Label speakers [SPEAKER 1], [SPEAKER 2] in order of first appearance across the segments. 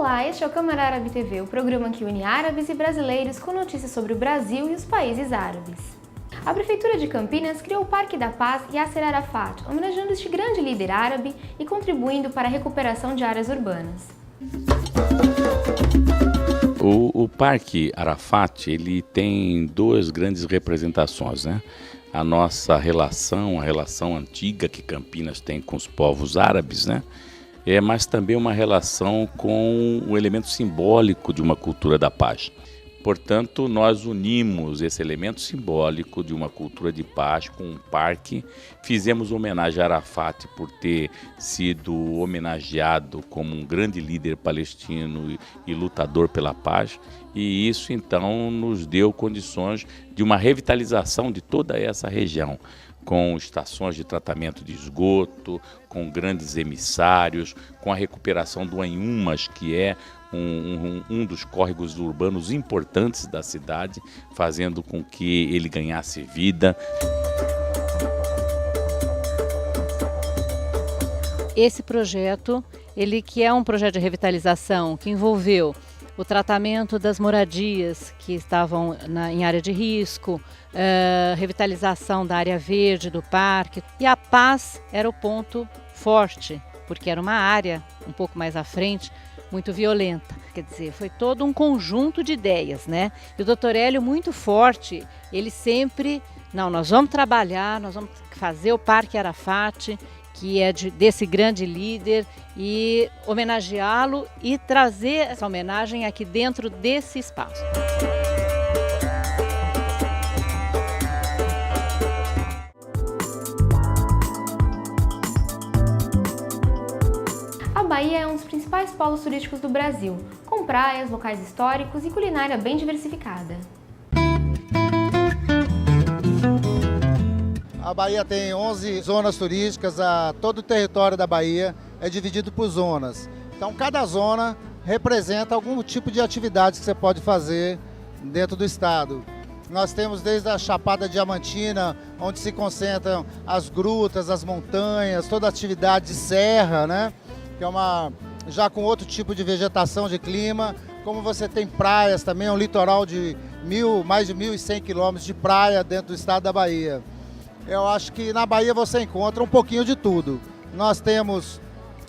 [SPEAKER 1] Olá, este é o Câmara Árabe TV, o programa que une árabes e brasileiros com notícias sobre o Brasil e os países árabes. A Prefeitura de Campinas criou o Parque da Paz Yasser Arafat, homenageando este grande líder árabe e contribuindo para a recuperação de áreas urbanas.
[SPEAKER 2] O Parque Arafat, ele tem duas grandes representações, né? A nossa relação, a relação antiga que Campinas tem com os povos árabes, né? Mas também uma relação com o elemento simbólico de uma cultura da paz. Portanto, nós unimos esse elemento simbólico de uma cultura de paz com um parque. Fizemos homenagem a Arafat por ter sido homenageado como um grande líder palestino e lutador pela paz. E isso, então, nos deu condições de uma revitalização de toda essa região, com estações de tratamento de esgoto, com grandes emissários, com a recuperação do Anhumas, que é um dos córregos urbanos importantes da cidade, fazendo com que ele ganhasse vida.
[SPEAKER 3] Esse projeto, que é um projeto de revitalização que envolveu o tratamento das moradias que estavam em área de risco, revitalização da área verde do parque. E a paz era o ponto forte, porque era uma área um pouco mais à frente, muito violenta. Quer dizer, foi todo um conjunto de ideias, né? E o Dr. Hélio, muito forte, ele sempre, nós vamos trabalhar, nós vamos fazer o Parque Arafat, que é desse grande líder, e homenageá-lo e trazer essa homenagem aqui dentro desse espaço.
[SPEAKER 1] A Bahia é um dos principais polos turísticos do Brasil, com praias, locais históricos e culinária bem diversificada.
[SPEAKER 4] A Bahia tem 11 zonas turísticas, todo o território da Bahia é dividido por zonas. Então, cada zona representa algum tipo de atividade que você pode fazer dentro do estado. Nós temos desde a Chapada Diamantina, onde se concentram as grutas, as montanhas, toda a atividade de serra, né? Que é já com outro tipo de vegetação, de clima. Como você tem praias também, um litoral de mais de 1.100 quilômetros de praia dentro do estado da Bahia. Eu acho que na Bahia você encontra um pouquinho de tudo. Nós temos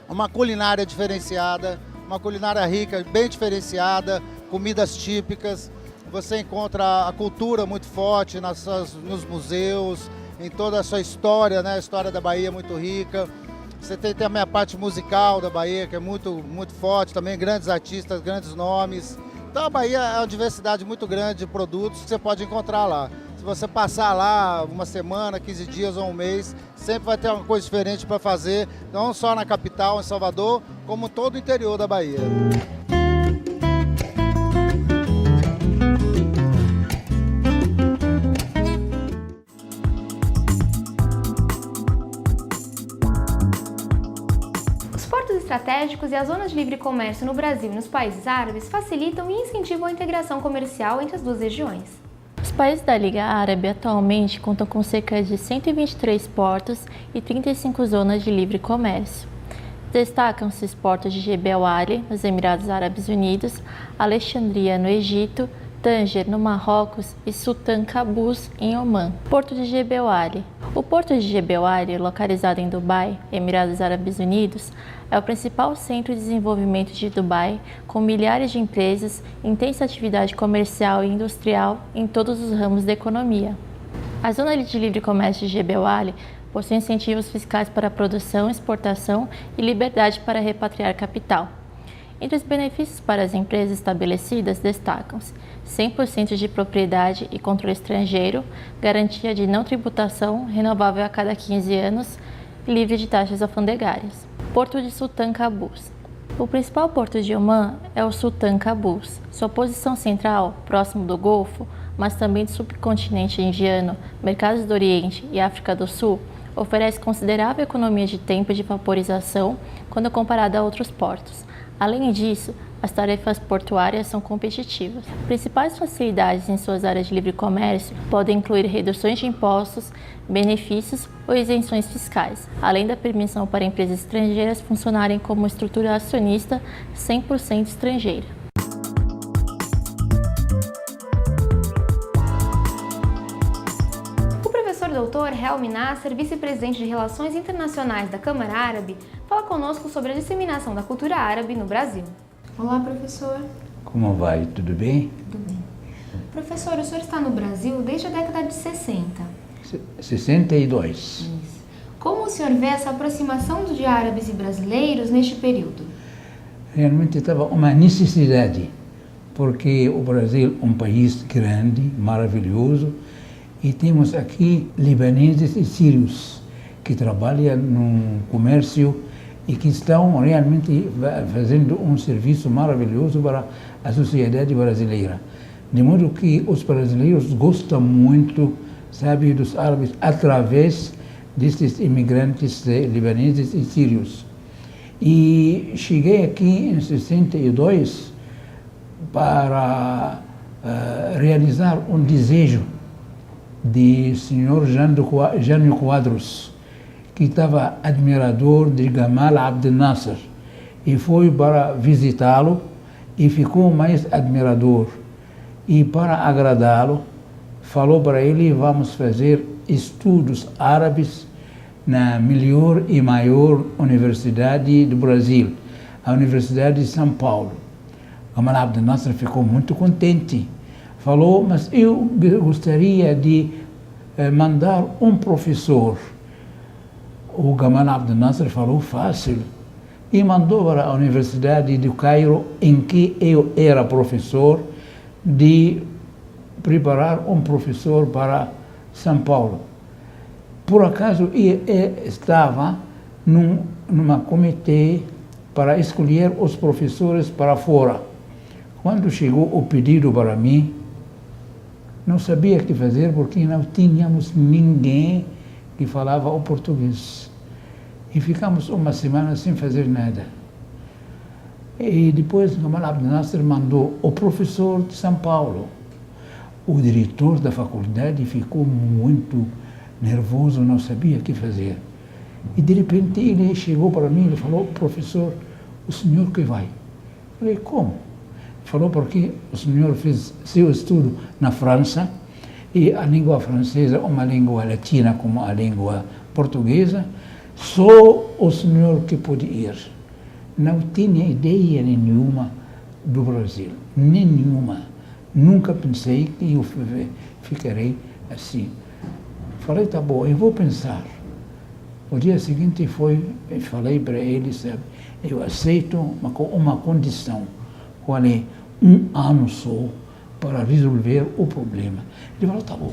[SPEAKER 4] uma culinária diferenciada, uma culinária rica, bem diferenciada, comidas típicas. Você encontra a cultura muito forte nos museus, em toda a sua história, né? A história da Bahia é muito rica. Você tem também a parte musical da Bahia, que é muito, muito forte, também grandes artistas, grandes nomes. Então a Bahia é uma diversidade muito grande de produtos que você pode encontrar lá. Se você passar lá uma semana, 15 dias ou um mês, sempre vai ter uma coisa diferente para fazer, não só na capital, em Salvador, como todo o interior da Bahia.
[SPEAKER 1] Os portos estratégicos e as zonas de livre comércio no Brasil e nos países árabes facilitam e incentivam a integração comercial entre as duas regiões.
[SPEAKER 5] Os países da Liga Árabe atualmente contam com cerca de 123 portos e 35 zonas de livre comércio. Destacam-se os portos de Jebel Ali, nos Emirados Árabes Unidos, Alexandria, no Egito, Tanger, no Marrocos e Sultan Qaboos, em Omã. Porto de Jebel Ali. O porto de Jebel Ali, localizado em Dubai, Emirados Árabes Unidos, é o principal centro de desenvolvimento de Dubai, com milhares de empresas, intensa atividade comercial e industrial em todos os ramos da economia. A zona de livre comércio de Jebel Ali possui incentivos fiscais para a produção, exportação e liberdade para repatriar capital. Entre os benefícios para as empresas estabelecidas destacam-se 100% de propriedade e controle estrangeiro, garantia de não tributação renovável a cada 15 anos, livre de taxas alfandegárias. Porto de Sultan Qaboos. O principal porto de Omã é o Sultan Qaboos. Sua posição central, próximo do Golfo, mas também do subcontinente indiano, mercados do Oriente e África do Sul, oferece considerável economia de tempo de vaporização quando comparada a outros portos, Além disso, as tarefas portuárias são competitivas. Principais facilidades em suas áreas de livre comércio podem incluir reduções de impostos, benefícios ou isenções fiscais, além da permissão para empresas estrangeiras funcionarem como estrutura acionista 100% estrangeira.
[SPEAKER 1] O professor doutor Helmi Nasser, vice-presidente de Relações Internacionais da Câmara Árabe, fala conosco sobre a disseminação da cultura árabe no Brasil. Olá, professor.
[SPEAKER 6] Como vai? Tudo bem?
[SPEAKER 1] Tudo bem. Professor, o senhor está no Brasil desde a década de 60.
[SPEAKER 6] 62.
[SPEAKER 1] Isso. Como o senhor vê essa aproximação de árabes e brasileiros neste período?
[SPEAKER 6] Realmente estava uma necessidade, porque o Brasil é um país grande, maravilhoso, e temos aqui libaneses e sírios que trabalham no comércio e que estão realmente fazendo um serviço maravilhoso para a sociedade brasileira. De modo que os brasileiros gostam muito, sabe, dos árabes através desses imigrantes libaneses e sírios. E cheguei aqui em 62 para realizar um desejo de senhor Jânio Quadros, que estava admirador de Gamal Abdel Nasser, e foi para visitá-lo e ficou mais admirador. E para agradá-lo, falou para ele: vamos fazer estudos árabes na melhor e maior universidade do Brasil, a Universidade de São Paulo. Gamal Abdel Nasser ficou muito contente. Falou: mas eu gostaria de mandar um professor. O Gamal Abdel Nasser falou: fácil, e mandou para a Universidade do Cairo, em que eu era professor, de preparar um professor para São Paulo. Por acaso, eu estava numa comitê para escolher os professores para fora. Quando chegou o pedido para mim, não sabia o que fazer, porque não tínhamos ninguém que falava o português. E ficamos uma semana sem fazer nada. E depois Gamal Abdel Nasser mandou o professor de São Paulo. O diretor da faculdade ficou muito nervoso, não sabia o que fazer. E de repente ele chegou para mim e falou: professor, o senhor que vai? Eu falei: como? Ele falou: porque o senhor fez seu estudo na França, e a língua francesa é uma língua latina como a língua portuguesa, só o senhor que pode ir. Não tinha ideia nenhuma do Brasil, nenhuma. Nunca pensei que eu ficarei assim. Falei: tá bom, eu vou pensar. O dia seguinte falei para ele: sabe, eu aceito uma condição. Qual é? 1 ano só para resolver o problema. Ele falou: tá bom,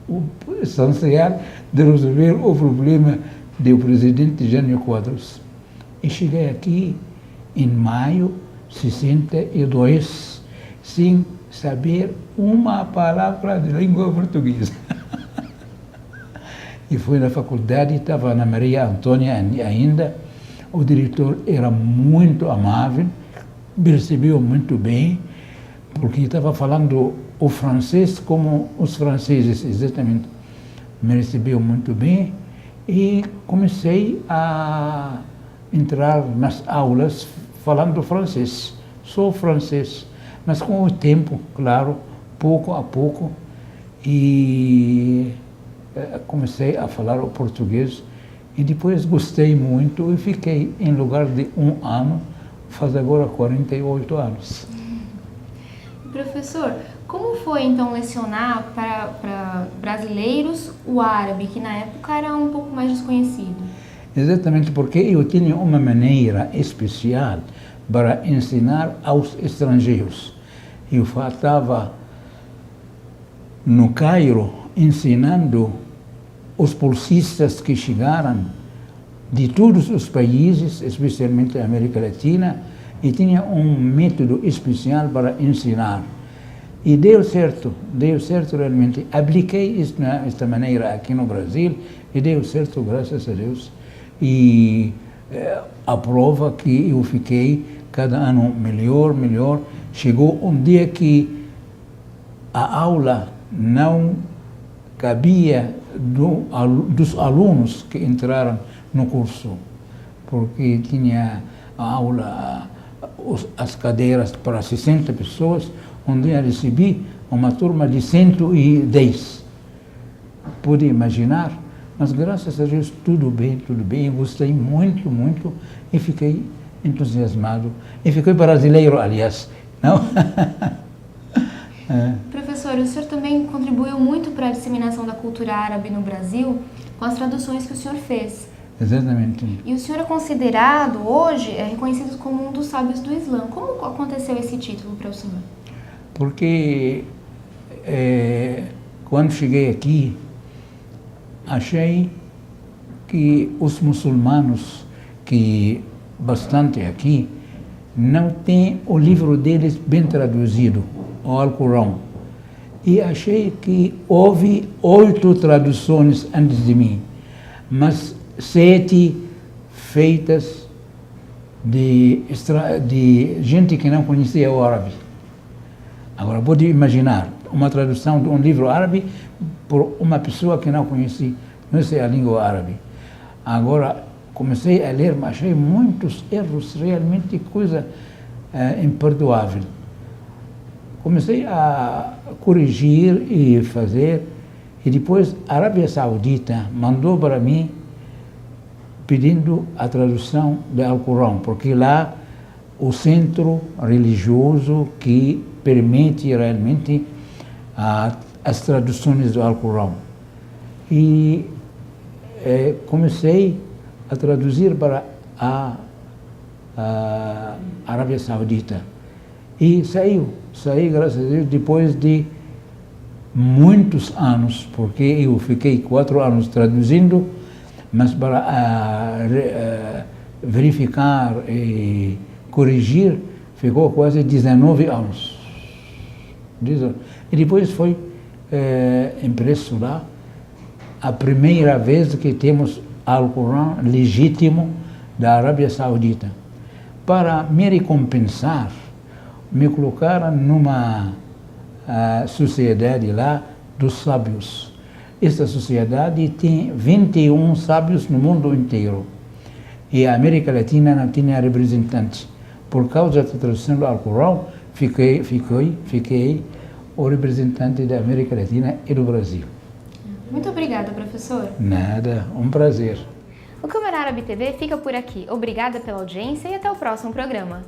[SPEAKER 6] o essencial de resolver o problema do presidente Jânio Quadros. E cheguei aqui em maio de 62, sem saber uma palavra de língua portuguesa. E fui na faculdade, estava na Maria Antônia ainda. O diretor era muito amável, percebeu muito bem, porque estava falando o francês como os franceses, exatamente. Me recebeu muito bem e comecei a entrar nas aulas falando francês, só francês. Mas com o tempo, claro, pouco a pouco, e comecei a falar o português. E depois gostei muito e fiquei em lugar de 1 ano, faz agora 48 anos.
[SPEAKER 1] Professor, como foi então lecionar para brasileiros o árabe, que na época era um pouco mais desconhecido?
[SPEAKER 6] Exatamente, porque eu tinha uma maneira especial para ensinar aos estrangeiros. Eu estava no Cairo ensinando os bolsistas que chegaram de todos os países, especialmente a América Latina, e tinha um método especial para ensinar. E deu certo realmente. Apliquei esta maneira aqui no Brasil e deu certo, graças a Deus. E a prova que eu fiquei cada ano melhor. Chegou um dia que a aula não cabia dos alunos que entraram no curso, porque tinha a aula, as cadeiras para 60 pessoas, onde eu recebi uma turma de 110. Pude imaginar, mas graças a Deus tudo bem, eu gostei muito e fiquei entusiasmado. E fiquei brasileiro, aliás, não?
[SPEAKER 1] Professor, o senhor também contribuiu muito para a disseminação da cultura árabe no Brasil com as traduções que o senhor fez.
[SPEAKER 6] Exatamente.
[SPEAKER 1] E o senhor é considerado hoje, reconhecido como um dos sábios do Islã. Como aconteceu esse título para o senhor?
[SPEAKER 6] Porque quando cheguei aqui, achei que os muçulmanos, que bastante aqui, não têm o livro deles bem traduzido, o Alcorão. E achei que houve 8 traduções antes de mim, mas 7 feitas de gente que não conhecia o árabe. Agora, pode imaginar uma tradução de um livro árabe por uma pessoa que não conhecia a língua árabe. Agora, comecei a ler, mas achei muitos erros, realmente coisa imperdoável. Comecei a corrigir e fazer, e depois a Arábia Saudita mandou para mim pedindo a tradução do Alcorão, porque lá o centro religioso que permite realmente as traduções do Alcorão. E comecei a traduzir para a Arábia Saudita. E saí, graças a Deus, depois de muitos anos, porque eu fiquei 4 anos traduzindo, mas para verificar e corrigir, ficou quase 19 anos. E depois foi impresso lá a primeira vez que temos Alcorão legítimo da Arábia Saudita. Para me recompensar, me colocaram numa sociedade lá dos sábios. Esta sociedade tem 21 sábios no mundo inteiro. E a América Latina não tinha representante. Por causa da tradução do Alcorão, fiquei o representante da América Latina e do Brasil.
[SPEAKER 1] Muito obrigada, professor.
[SPEAKER 6] Nada, um prazer.
[SPEAKER 1] O Câmara Árabe TV fica por aqui. Obrigada pela audiência e até o próximo programa.